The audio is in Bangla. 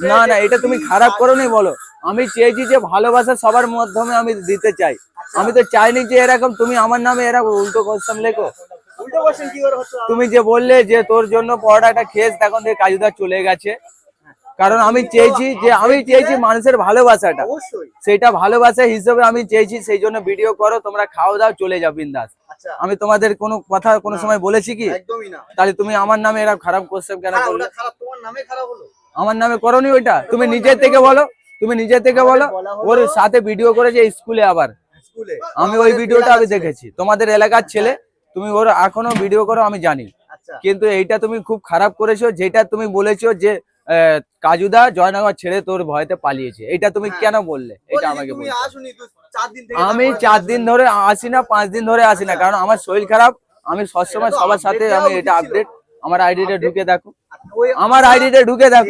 না না, এটা তুমি খারাপ করোনি বলো। আমি চেয়েছি যে ভালোবাসা সবার মাধ্যমে আমি দিতে চাই। আমি তো চাইনি যে এরকম তুমি আমার নামে এরকম উল্টো কোশ্চেন লেখো। তুমি যে বললে যে তোর জন্য পড়াটা একটা কেস, এখন থেকে কাজুদা চলে গেছে, কারণ আমি চেয়েছি মানুষের ভালোবাসাটা, সেটা ভালোবাসা হিসেবে আমি চেয়েছি, সেই জন্য ভিডিও করো, তোমরা খাও দাও চলে যাও বিন্দাস। আমি তোমাদের কোনো কথা কোনো সময় বলেছি কি? তাহলে তুমি আমার নামে এরকম খারাপ কোশ্চেন কেন করলে? আমার নামে করোনি ওইটা, তুমি নিজের থেকে বলো, তুমি নিজের থেকে বলো। ওর সাথে ভিডিও করেছে স্কুলে, আবার আমি ওই ভিডিওটা আমি দেখেছি, তোমাদের এলাকার ছেলে, তুমি ওর এখনো ভিডিও করো আমি জানি। কিন্তু এইটা তুমি খুব খারাপ করেছো, যেটা তুমি বলেছো যে কাজুদা জয়নগর ছেড়ে তোর ভয়তে পালিয়েছে, এটা তুমি কেন বললে? এটা আমাকে বলো। আমি 4 দিন ধরে আসি না, 5 দিন ধরে আসি না, কারণ আমার শরীর খারাপ। আমি সবসময় সবার সাথে আমি এটা আপডেট, আমার আইডিটা ঢুকে দেখো, আমার আইডিটা ঢুকে দেখো।